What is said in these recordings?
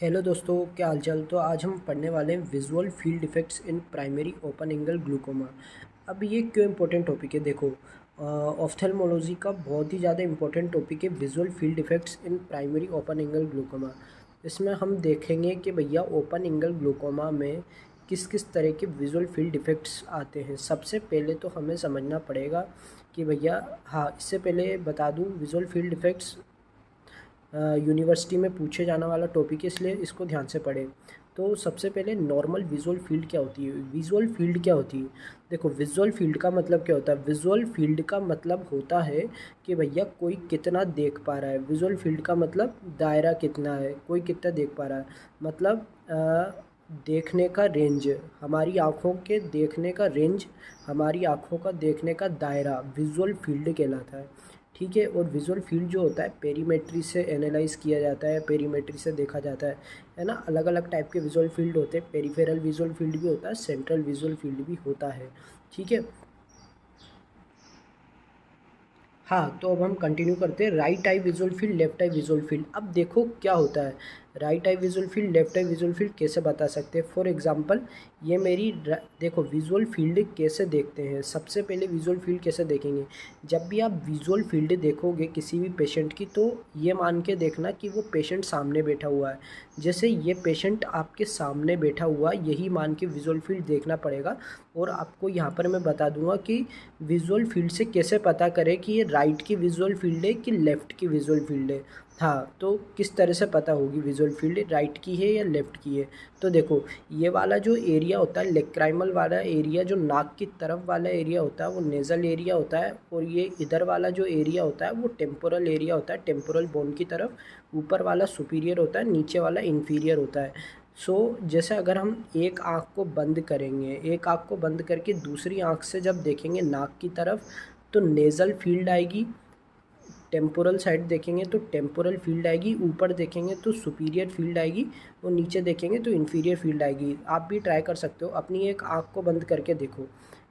Hello दोस्तों, क्या हालचाल। तो आज हम पढ़ने वाले हैं visual field effects in primary open angle glaucoma. अब ये क्यों इम्पोर्टेंट टॉपिक है, देखो ऑफ्थेल्मोलॉजी का बहुत ही ज़्यादा इम्पोर्टेंट टॉपिक है visual field effects in primary open angle glaucoma. इसमें हम देखेंगे कि भैया ओपन एंगल ग्लूकोमा में किस किस तरह के विजुअल फील्ड इफेक्ट्स आते हैं। सबसे पहले तो हमें समझना पड़ेगा कि भैया, हाँ, इससे पहले बता दूँ विजुअल फील्ड इफेक्ट्स यूनिवर्सिटी में पूछे जाने वाला टॉपिक है, इसलिए इसको ध्यान से पढ़ें। तो सबसे पहले नॉर्मल विजुअल फील्ड क्या होती है। विजुअल फील्ड क्या होती है, देखो विजुअल फील्ड का मतलब क्या होता है। विजुअल फील्ड का मतलब होता है कि भैया कोई कितना देख पा रहा है। विजुअल फील्ड का मतलब दायरा कितना है, कोई कितना देख पा रहा है। मतलब देखने का रेंज, हमारी आँखों के देखने का रेंज, हमारी आँखों का देखने का दायरा विजुअल फील्ड कहलाता है। ठीक है। और विजुअल फील्ड जो होता है पेरीमेट्री से एनालाइज किया जाता है, पेरीमेट्री से देखा जाता है ना। अलग अलग टाइप के विजुअल फील्ड होते हैं। पेरिफेरल विजुअल फील्ड भी होता है, सेंट्रल विजुअल फील्ड भी होता है। ठीक है। हाँ, तो अब हम कंटिन्यू करते हैं। Right I visual field, left I visual field. अब देखो क्या होता है। Right I visual field, left I visual field कैसे बता सकते हैं। फॉर एग्जांपल, ये मेरी देखो विजुअल फील्ड कैसे देखते हैं। सबसे पहले विजुअल फील्ड कैसे देखेंगे, जब भी आप विजुअल फील्ड देखोगे किसी भी पेशेंट की, तो ये मान के देखना कि वो पेशेंट सामने बैठा हुआ है। जैसे ये पेशेंट आपके सामने बैठा हुआ, यही मान के विजुअल फील्ड देखना पड़ेगा। और आपको यहाँ पर मैं बता दूंगा कि विजुअल फील्ड से कैसे पता करें कि ये राइट की विजुअल फील्ड है कि लेफ़्ट की विजुअल फील्ड है। हाँ, तो किस तरह से पता होगी विजुअल फील्ड राइट की है या लेफ़्ट की है। तो देखो, ये वाला जो एरिया होता है लेक्राइमल वाला एरिया, जो नाक की तरफ वाला एरिया होता है वो नेज़ल एरिया होता है। और ये इधर वाला जो एरिया होता है वो टेम्पोरल एरिया होता है, टेम्पोरल बोन की तरफ। ऊपर वाला सुपीरियर होता है, नीचे वाला इन्फीरियर होता है। जैसे अगर हम एक आँख को बंद करेंगे, एक आँख को बंद करके दूसरी आँख से जब देखेंगे नाक की तरफ, तो नेज़ल फील्ड आएगी। टेम्पोरल साइड देखेंगे तो टेम्पोरल फील्ड आएगी। ऊपर देखेंगे तो सुपीरियर फील्ड आएगी। और नीचे देखेंगे तो इन्फीरियर फील्ड आएगी। आप भी ट्राई कर सकते हो, अपनी एक आँख को बंद करके देखो।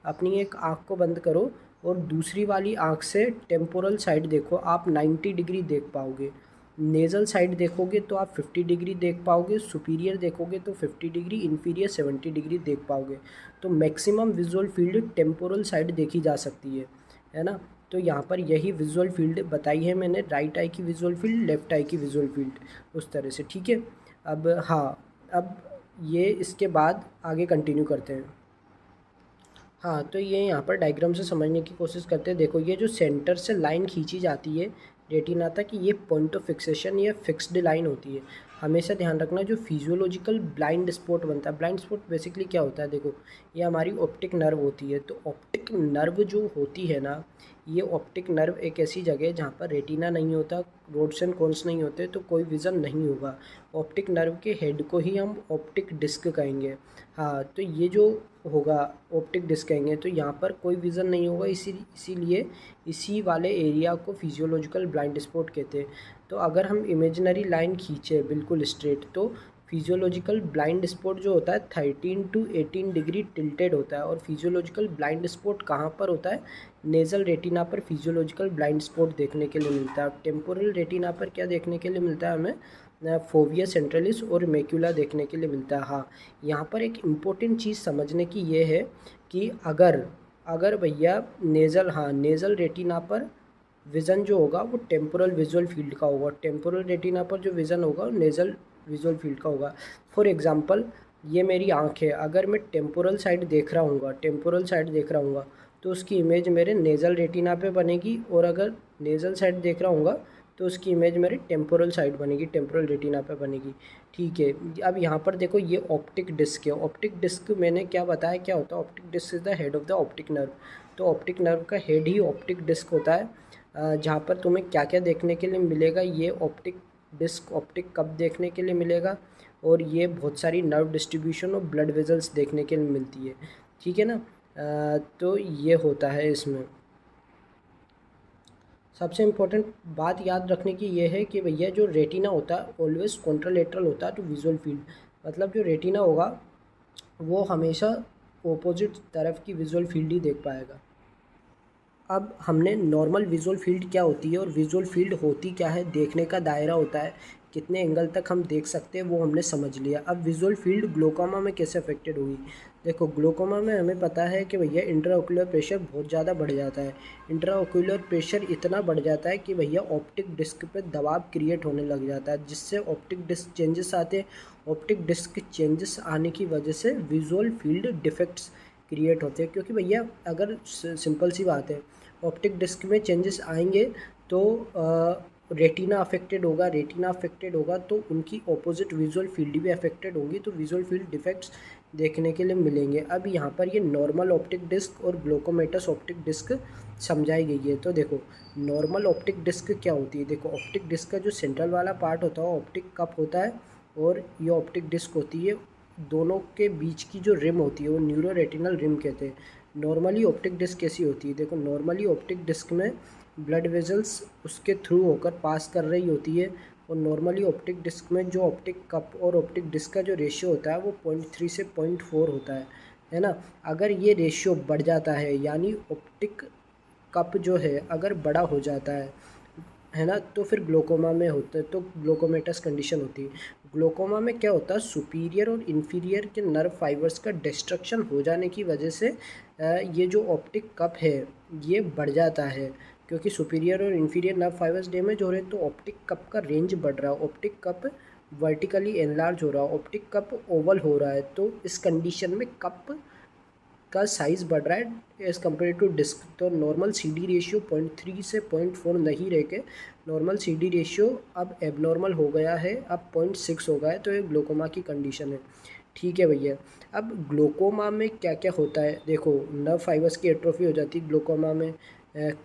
अपनी एक आँख को बंद करो और दूसरी वाली आँख से टेम्पोरल साइड देखो, आप 90 डिग्री देख पाओगे। नेज़ल साइड देखोगे तो आप 50 डिग्री देख पाओगे। सुपीरियर देखोगे तो 50 डिग्री, इन्फीरियर 70 डिग्री देख पाओगे। तो maximum visual field temporal side देखी जा सकती है ना। तो यहाँ पर यही विजुअल फील्ड बताई है मैंने, राइट आई की विजुअल फील्ड, लेफ्ट आई की विजुअल फील्ड, उस तरह से। ठीक है। अब हाँ, अब ये इसके बाद आगे कंटिन्यू करते हैं। हाँ, तो ये यहाँ पर डायग्राम से समझने की कोशिश करते हैं। देखो, ये जो सेंटर से लाइन खींची जाती है रेटिना तक, ये पॉइंट ऑफ फिक्सेशन या फिक्स्ड लाइन होती है। हमेशा ध्यान रखना, जो फिजियोलॉजिकल ब्लाइंड स्पॉट बनता है। ब्लाइंड स्पॉट बेसिकली क्या होता है, देखो ये हमारी ऑप्टिक नर्व होती है। तो ऑप्टिक नर्व जो होती है ना, ये ऑप्टिक नर्व एक ऐसी जगह है जहाँ पर रेटिना नहीं होता, रोड्स एंड कोन्स नहीं होते, तो कोई विज़न नहीं होगा। ऑप्टिक नर्व के हेड को ही हम ऑप्टिक डिस्क कहेंगे। हाँ, तो ये जो होगा ऑप्टिक डिस्क कहेंगे। तो यहाँ पर कोई विज़न नहीं होगा, इसीलिए इसी वाले एरिया को फिजियोलॉजिकल ब्लाइंड स्पॉट कहते हैं। तो अगर हम इमेजिनरी लाइन खींचे बिल्कुल स्ट्रेट, तो फिजियोलॉजिकल ब्लाइंड स्पॉट जो होता है 13 टू 18 डिग्री टिल्टेड होता है। और फिजियोलॉजिकल ब्लाइंड स्पॉट कहाँ पर होता है, नेज़ल रेटिना पर फिजियोलॉजिकल ब्लाइंड स्पॉट देखने के लिए मिलता है। टेम्पोरल रेटिना पर क्या देखने के लिए मिलता है हमें, फोविया सेंट्रलिस और मैक्यूला देखने के लिए मिलता है। हाँ, यहाँ पर एक इम्पोर्टेंट चीज़ समझने की ये है कि अगर अगर भैया नेज़ल, हाँ, नेज़ल रेटिना पर विज़न जो होगा वो टेम्पोरल विजुअल फील्ड का होगा। टेम्पोरल रेटिना पर जो विज़न होगा वो नेज़ल विजुअल फील्ड का होगा। फॉर एग्जांपल, ये मेरी आँख है, अगर मैं टेम्पोरल साइड देख रहा हूँगा, टेम्पोरल साइड देख रहा हूँगा, तो उसकी इमेज मेरे नेज़ल रेटिना पे बनेगी। और अगर नेज़ल साइड देख रहा हूँगा तो उसकी इमेज मेरे टेम्पोरल साइड बनेगी, टेम्पोरल रेटिना पे बनेगी। ठीक है। अब यहाँ पर देखो, ये ऑप्टिक डिस्क है। ऑप्टिक डिस्क मैंने क्या बताया क्या होता है, optic disc is the head of the optic nerve. तो ऑप्टिक नर्व का हेड ही ऑप्टिक डिस्क होता है, जहाँ पर तुम्हें क्या क्या देखने के लिए मिलेगा। ये ऑप्टिक डिस्क ऑप्टिक कब देखने के लिए मिलेगा, और ये बहुत सारी नर्व डिस्ट्रीब्यूशन और ब्लड वेजल्स देखने के लिए मिलती है। ठीक है ना। तो ये होता है इसमें। सबसे इम्पोर्टेंट बात याद रखने की ये है कि भैया जो रेटिना होता है ऑलवेज कॉन्ट्रालेटरल होता है टू विजुअल फील्ड। मतलब जो रेटिना होगा वो हमेशा ऑपोजिट तरफ की विजुअल फील्ड ही देख पाएगा। अब हमने नॉर्मल विजुअल फील्ड क्या होती है और विजुअल फील्ड होती क्या है, देखने का दायरा होता है कितने एंगल तक हम देख सकते हैं वो हमने समझ लिया। अब विजुअल फील्ड ग्लोकोमा में कैसे अफेक्टेड होगी। देखो ग्लोकोमा में हमें पता है कि भैया इंट्राओक्यूलर प्रेशर बहुत ज़्यादा बढ़ जाता है। इंट्राओक्यूलर प्रेशर इतना बढ़ जाता है कि भैया ऑप्टिक डिस्क पे दबाव क्रिएट होने लग जाता है, जिससे ऑप्टिक डिस्क चेंजेस आते हैं। ऑप्टिक डिस्क चेंजेस आने की वजह से विजुअल फील्ड डिफेक्ट्स क्रिएट होते हैं, क्योंकि भैया अगर सिंपल सी बात है, ऑप्टिक डिस्क में चेंजेस आएंगे तो रेटिना अफेक्टेड होगा, रेटिना अफेक्टेड होगा तो उनकी ऑपोजिट विजुअल फील्ड भी अफेक्टेड होगी, तो विजुअल फील्ड डिफेक्ट्स देखने के लिए मिलेंगे। अब यहाँ पर ये नॉर्मल ऑप्टिक डिस्क और ग्लोकोमेटस ऑप्टिक डिस्क समझाई गई है। तो देखो नॉर्मल ऑप्टिक डिस्क क्या होती है। देखो ऑप्टिक डिस्क का जो सेंट्रल वाला पार्ट होता है ऑप्टिक कप होता है, और ये ऑप्टिक डिस्क होती है। दोनों के बीच की जो रिम होती है वो न्यूरो रेटिनल रिम कहते हैं। नॉर्मली ऑप्टिक डिस्क कैसी होती है। देखो नॉर्मली ऑप्टिक डिस्क में ब्लड वेजल्स उसके थ्रू होकर पास कर रही होती है, और नॉर्मली ऑप्टिक डिस्क में जो ऑप्टिक कप और ऑप्टिक डिस्क का जो रेशियो होता है वो 0.3 से 0.4 होता है ना। अगर ये रेशियो बढ़ जाता है, यानी ऑप्टिक कप जो है अगर बड़ा हो जाता है ना, तो फिर ग्लोकोमा में होता है, तो ग्लोकोमेटस कंडीशन होती है। ग्लोकोमा में क्या होता है, सुपीरियर और इन्फीरियर के नर्व फाइबर्स का डिस्ट्रक्शन हो जाने की वजह से ये जो ऑप्टिक कप है ये बढ़ जाता है, क्योंकि सुपीरियर और इन्फीरियर नर्व फाइबर्स डैमेज हो रहे हैं तो ऑप्टिक कप का रेंज बढ़ रहा है, ऑप्टिक कप वर्टिकली एनलार्ज हो रहा है, ऑप्टिक कप ओवल हो रहा है। तो इस कंडीशन में कप का साइज़ बढ़ रहा है एज़ कम्पेयर टू डिस्क। तो नॉर्मल सी डी रेशियो 0.3 से 0.4 नहीं रह के नॉर्मल सी डी रेशियो अब एबनॉर्मल हो गया है, अब 0.6 हो गया है, तो ये ग्लोकोमा की कंडीशन है। ठीक है भैया। अब ग्लोकोमा में क्या क्या होता है। देखो नर्व फाइबर्स की एट्रोफी हो जाती है ग्लोकोमा में,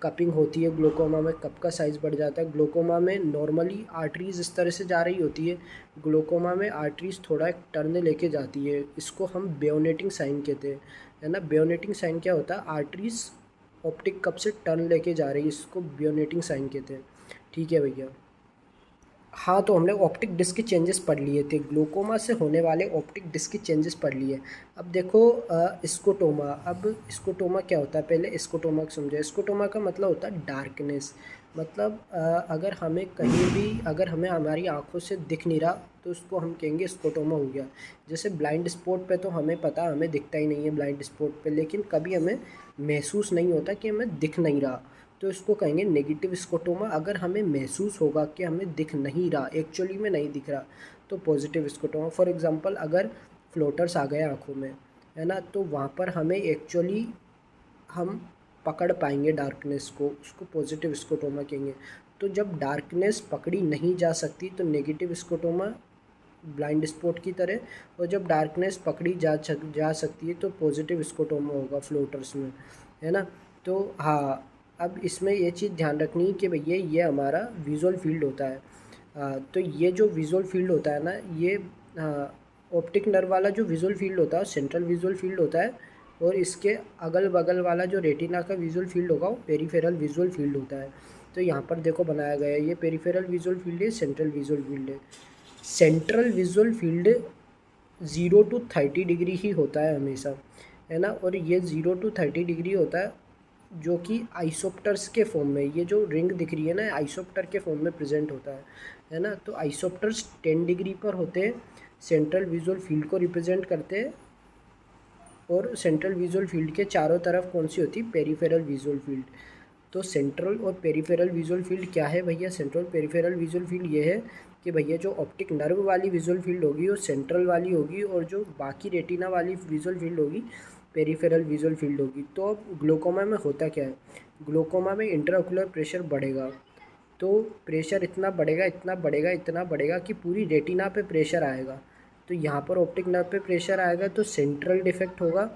कपिंग होती है ग्लोकोमा में, कप का साइज़ बढ़ जाता है ग्लोकोमा में। नॉर्मली आर्टरीज इस तरह से जा रही होती है, ग्लोकोमा में आर्टरीज थोड़ा एक टर्न लेके जाती है, इसको हम बेयोनेटिंग साइन कहते हैं, है ना। बेयोनेटिंग साइन क्या होता है, आर्टरीज ऑप्टिक कप से टर्न लेके जा रही है, इसको बेयोनेटिंग साइन कहते हैं। ठीक है भैया। हाँ, तो हमने ऑप्टिक डिस्क के चेंजेस पढ़ लिए थे, ग्लोकोमा से होने वाले ऑप्टिक डिस्क के चेंजेस पढ़ लिए। अब देखो स्कोटोमा। अब स्कोटोमा क्या होता है, पहले स्कोटोमा को समझो। स्कोटोमा का मतलब होता है डार्कनेस, मतलब अगर हमें कहीं भी, अगर हमें हमारी आंखों से दिख नहीं रहा तो उसको हम कहेंगे स्कोटोमा हो गया। जैसे ब्लाइंड स्पॉट पे तो हमें पता, हमें दिखता ही नहीं है ब्लाइंड स्पॉट पे, लेकिन कभी हमें महसूस नहीं होता कि हमें दिख नहीं रहा, तो इसको कहेंगे नेगेटिव स्कोटोमा। अगर हमें महसूस होगा कि हमें दिख नहीं रहा, एक्चुअली में नहीं दिख रहा, तो पॉजिटिव स्कोटोमा। फॉर एग्जांपल अगर फ्लोटर्स आ गए आँखों में, है ना, तो वहाँ पर हमें एक्चुअली हम पकड़ पाएंगे डार्कनेस को, उसको पॉजिटिव स्कोटोमा कहेंगे। तो जब डार्कनेस पकड़ी नहीं जा सकती तो नेगेटिव स्कोटोमा ब्लाइंड स्पॉट की तरह, और जब डार्कनेस पकड़ी जा सकती है तो पॉजिटिव स्कोटोमा होगा फ्लोटर्स में, है ना। तो हाँ, अब इसमें ये चीज़ ध्यान रखनी है कि भैया ये हमारा विजुअल फील्ड होता है। तो ये जो विजुअल फील्ड होता है ना, ये ऑप्टिक नर्व वाला जो विजुअल फील्ड होता है सेंट्रल विजुअल फील्ड होता है, और इसके अगल बगल वाला जो रेटिना का विजुअल फील्ड होगा वो पेरिफेरल विजुअल फील्ड होता है। तो यहाँ पर देखो बनाया गया है, ये पेरिफेरल विजुअल फील्ड है, सेंट्रल विजुअल फील्ड है। Central visual field 0 to 30 degree ही होता है हमेशा, है ना। और ये 0 to 30 डिग्री होता है जो कि आइसोप्टर्स के फॉर्म में, ये जो रिंग दिख रही है ना, आइसोप्टर के फॉर्म में प्रेजेंट होता है ना। तो आइसोप्टर्स 10 डिग्री पर होते हैं, सेंट्रल विजुअल फील्ड को रिप्रेजेंट करते हैं, और सेंट्रल विजुअल फील्ड के चारों तरफ कौन सी होती है, पेरिफेरल विजुअल फील्ड। तो सेंट्रल और पेरिफेरल विजुअल फील्ड क्या है भैया, सेंट्रल पेरिफेरल विजुअल फील्ड ये है कि भैया जो ऑप्टिक नर्व वाली विजुअल फील्ड होगी वो सेंट्रल वाली होगी, और जो बाकी रेटिना वाली विजुअल फील्ड होगी पेरिफेरल विजुअल फील्ड होगी। तो अब ग्लोकोमा में होता क्या है, ग्लोकोमा में इंट्राओक्यूलर प्रेशर बढ़ेगा, तो प्रेशर इतना बढ़ेगा इतना बढ़ेगा इतना बढ़ेगा कि पूरी रेटिना पे प्रेशर आएगा। तो यहाँ पर ऑप्टिक नर्व पे प्रेशर आएगा तो सेंट्रल डिफेक्ट होगा,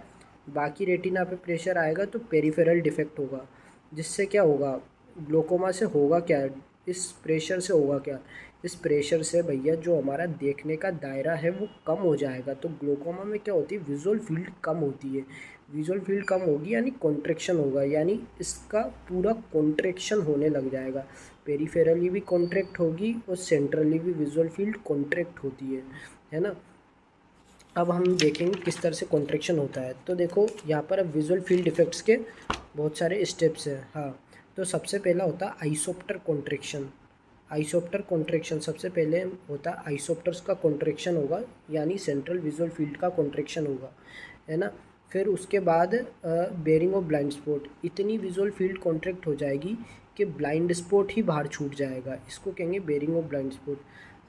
बाकी रेटिना पे प्रेशर आएगा तो पेरिफेरल डिफेक्ट होगा। जिससे क्या होगा, ग्लोकोमा से होगा क्या, इस प्रेशर से होगा क्या, इस प्रेशर से भैया जो हमारा देखने का दायरा है वो कम हो जाएगा। तो ग्लोकोमा में क्या होती है, विजुअल फील्ड कम होती है, विजुअल फील्ड कम होगी यानी कॉन्ट्रैक्शन होगा, यानी इसका पूरा कॉन्ट्रैक्शन होने लग जाएगा। पेरिफेरली भी कॉन्ट्रैक्ट होगी और सेंट्रली भी विजुअल फील्ड कॉन्ट्रैक्ट होती है ना। अब हम देखेंगे किस तरह से कॉन्ट्रैक्शन होता है। तो देखो यहाँ पर अब विजुअल फील्ड इफेक्ट्स के बहुत सारे स्टेप्स हैं। हाँ, तो सबसे पहला होता है आइसोप्टर कॉन्ट्रैक्शन। आइसोप्टर कॉन्ट्रैक्शन, सबसे पहले होता है आइसोप्टर्स का कॉन्ट्रैक्शन होगा, यानी सेंट्रल विजुअल फील्ड का कॉन्ट्रैक्शन होगा, है ना। फिर उसके बाद बेरिंग ऑफ ब्लाइंड स्पॉट, इतनी विजुअल फील्ड कॉन्ट्रैक्ट हो जाएगी कि ब्लाइंड स्पॉट ही बाहर छूट जाएगा, इसको कहेंगे बेरिंग ऑफ ब्लाइंड स्पॉट।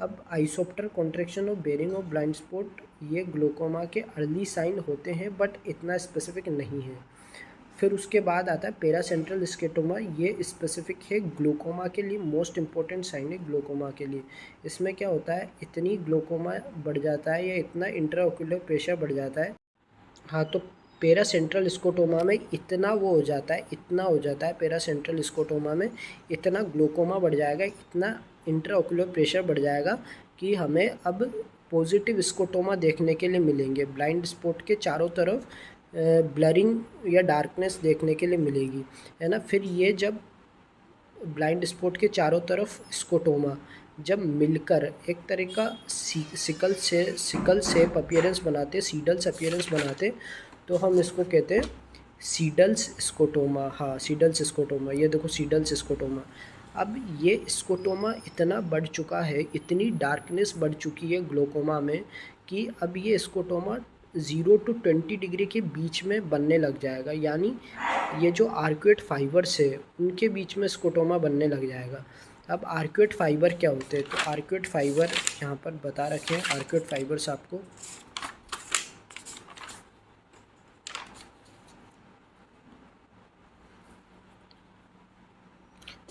अब आइसोप्टर कॉन्ट्रैक्शन और बेरिंग ऑफ ब्लाइंड स्पॉट ये ग्लोकोमा के अर्ली साइन होते हैं, बट इतना स्पेसिफिक नहीं है। फिर उसके बाद आता है पेरा सेंट्रल स्केटोमा, ये स्पेसिफिक है ग्लोकोमा के लिए, मोस्ट इंपॉर्टेंट साइन है ग्लोकोमा के लिए। इसमें क्या होता है, इतनी ग्लोकोमा बढ़ जाता है या इतना इंट्राओक्यूलर प्रेशर बढ़ जाता है, हाँ, तो पेरा सेंट्रल स्कोटोमा में इतना वो हो जाता है, इतना हो जाता है पेरा सेंट्रल स्कोटोमा में, इतना ग्लोकोमा बढ़ जाएगा, इतना इंट्राओक्यूलर प्रेशर बढ़ जाएगा कि हमें अब पॉजिटिव स्कोटोमा देखने के लिए मिलेंगे, ब्लाइंड स्पॉट के चारों तरफ ब्लरिंग या डार्कनेस देखने के लिए मिलेगी, है ना। फिर ये जब ब्लाइंड स्पॉट के चारों तरफ स्कोटोमा जब मिलकर एक तरह का सिकल शेप अपीयरेंस बनाते, सीडल्स अपीयरेंस बनाते, तो हम इसको कहते हैं सीडल्स स्कोटोमा। हाँ, सीडल्स स्कोटोमा, ये देखो सीडल्स स्कोटोमा। अब ये स्कोटोमा इतना बढ़ चुका है, इतनी डार्कनेस बढ़ चुकी है ग्लोकोमा में कि अब ये स्कोटोमा 0 to 20 डिग्री के बीच में बनने लग जाएगा, यानी ये जो आर्क्वेट फाइबर्स है उनके बीच में स्कोटोमा बनने लग जाएगा। अब आर्क्वेट फाइबर क्या होते हैं, तो आर्क्वेट फाइबर यहाँ पर बता रखे हैं, आर्क्वेट फाइबर्स आपको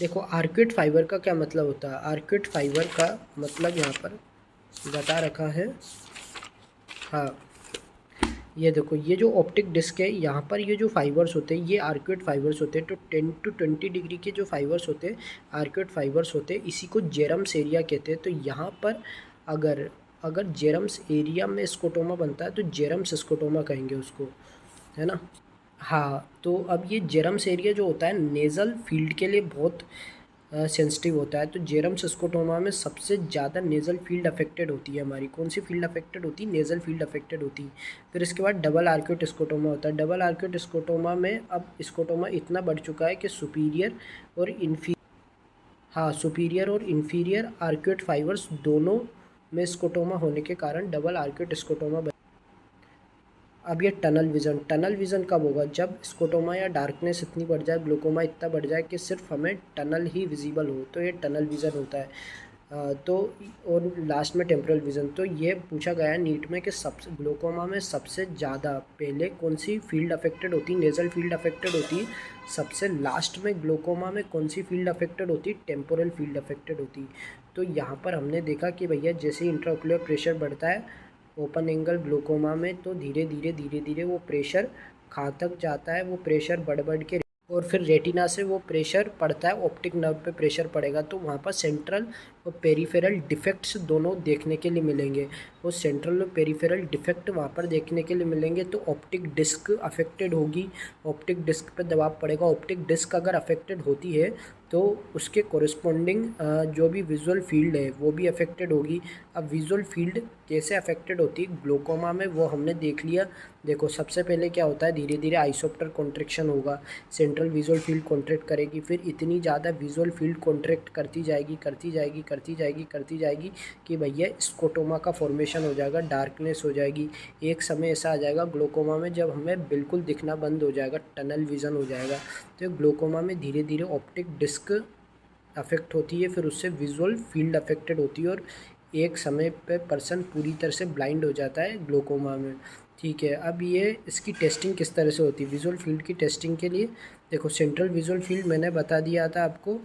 देखो, आर्क्वेट फाइबर का क्या मतलब होता है। आर्क्वेट फाइबर का मतलब यहाँ पर बता रखा है, हाँ, ये देखो, ये जो ऑप्टिक डिस्क है यहाँ पर ये जो फाइबर्स होते हैं ये आर्क्वेट फाइबर्स होते हैं, तो 10 to 20 डिग्री के जो फाइबर्स होते हैं आर्क्वेट फाइबर्स होते हैं, इसी को जेरम्स एरिया कहते हैं। तो यहाँ पर अगर अगर जेरम्स एरिया में स्कोटोमा बनता है तो जेरम्स स्कोटोमा कहेंगे उसको, है ना। हाँ, तो अब ये जेरम्स एरिया जो होता है नेज़ल फील्ड के लिए बहुत सेंसिटिव होता है, तो जेरम्स स्कोटोमा में सबसे ज़्यादा नेज़ल फील्ड अफेक्टेड होती है हमारी। कौन सी फील्ड अफेक्टेड होती है, नेज़ल फील्ड अफेक्टेड होती है। फिर इसके बाद डबल आर्क्वेट स्कोटोमा होता है। डबल आर्क्वेट स्कोटोमा में अब स्कोटोमा इतना बढ़ चुका है कि सुपीरियर और इन्फीरियर आर्क्वेट फाइबर्स दोनों में स्कोटोमा होने के कारण डबल आर्क्वेट स्कोटोमा। अब ये टनल विज़न कब होगा, जब स्कोटोमा या डार्कनेस इतनी बढ़ जाए, ग्लोकोमा इतना बढ़ जाए कि सिर्फ हमें टनल ही विजिबल हो, तो ये टनल विज़न होता है। तो और लास्ट में टेम्पोरल विज़न। तो ये पूछा गया है नीट में कि सबसे ग्लोकोमा में सबसे ज़्यादा पहले कौन सी फील्ड अफेक्टेड होती है, नेज़ल फील्ड अफेक्टेड होती है, सबसे लास्ट में ग्लोकोमा में कौन सी फील्ड अफेक्टेड होती है, टेम्पोरल फील्ड अफेक्टेड होती है। तो यहाँ पर हमने देखा कि भैया जैसे इंट्राओक्यूलर प्रेशर बढ़ता है ओपन एंगल ग्लोकोमा में, तो धीरे धीरे वो प्रेशर कहाँ तक जाता है, वो प्रेशर बढ़ के और फिर रेटिना से वो प्रेशर पड़ता है, ऑप्टिक नर्व पे प्रेशर पड़ेगा, तो वहाँ पर सेंट्रल और पेरिफेरल डिफेक्ट्स दोनों देखने के लिए मिलेंगे। वो सेंट्रल और पेरिफेरल डिफेक्ट वहाँ पर देखने के लिए मिलेंगे, तो ऑप्टिक डिस्क अफेक्टेड होगी, ऑप्टिक डिस्क पर दबाव पड़ेगा। ऑप्टिक डिस्क अगर अफेक्टेड होती है तो उसके कोरिस्पोंडिंग जो भी विजुअल फील्ड है वो भी अफेक्टेड होगी। अब विजुअल फील्ड कैसे अफेक्टेड होती है ग्लोकोमा में, वो हमने देख लिया। देखो, सबसे पहले क्या होता है, धीरे धीरे आइसोप्टर कॉन्ट्रैक्शन होगा, सेंट्रल विजुअल फील्ड कॉन्ट्रैक्ट करेगी, फिर इतनी ज़्यादा विजुअल फील्ड कॉन्ट्रैक्ट करती जाएगी कि भैया स्कोटोमा का फॉर्मेशन हो जाएगा, डार्कनेस हो जाएगी। एक समय ऐसा आ जाएगा ग्लोकोमा में जब हमें बिल्कुल दिखना बंद हो जाएगा, टनल विज़न हो जाएगा। तो ग्लोकोमा में धीरे धीरे ऑप्टिक डिस्क अफेक्ट होती है, फिर उससे विजुअल फील्ड अफेक्टेड होती है और एक समय पे पर्सन पूरी तरह से ब्लाइंड हो जाता है ग्लोकोमा में। ठीक है, अब ये इसकी टेस्टिंग किस तरह से होती है विजुअल फील्ड की टेस्टिंग के लिए। देखो, सेंट्रल विजुअल फील्ड मैंने बता दिया था आपको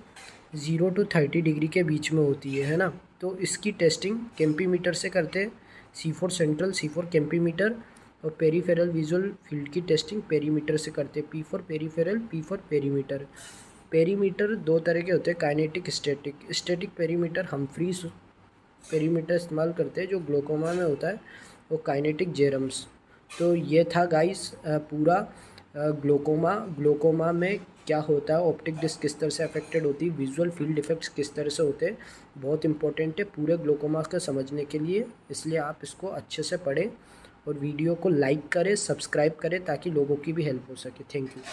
0 to 30 डिग्री के बीच में होती है ना। तो इसकी टेस्टिंग कैम्पीमीटर से करते हैं, C4 सेंट्रल, C4 कैम्पीमीटर, और पेरीफेरल विजुअल फील्ड की टेस्टिंग पेरीमीटर से करते हैं, P4 peripheral, P4 perimeter. Perimeter दो तरह के होते हैं, kinetic, static. Static perimeter Humphreys perimeter इस्तेमाल करते हैं, जो ग्लोकोमा में होता है वो काइनेटिक जेरम्स। तो ये था गाइस पूरा ग्लोकोमा में क्या होता है, ऑप्टिक डिस्क किस तरह से अफेक्टेड होती है, विजुअल फील्ड इफेक्ट्स किस तरह से होते हैं। बहुत इंपॉर्टेंट है पूरे ग्लोकोमा का समझने के लिए, इसलिए आप इसको अच्छे से पढ़ें और वीडियो को लाइक करें, सब्सक्राइब करें ताकि लोगों की भी हेल्प हो सके। Thank you.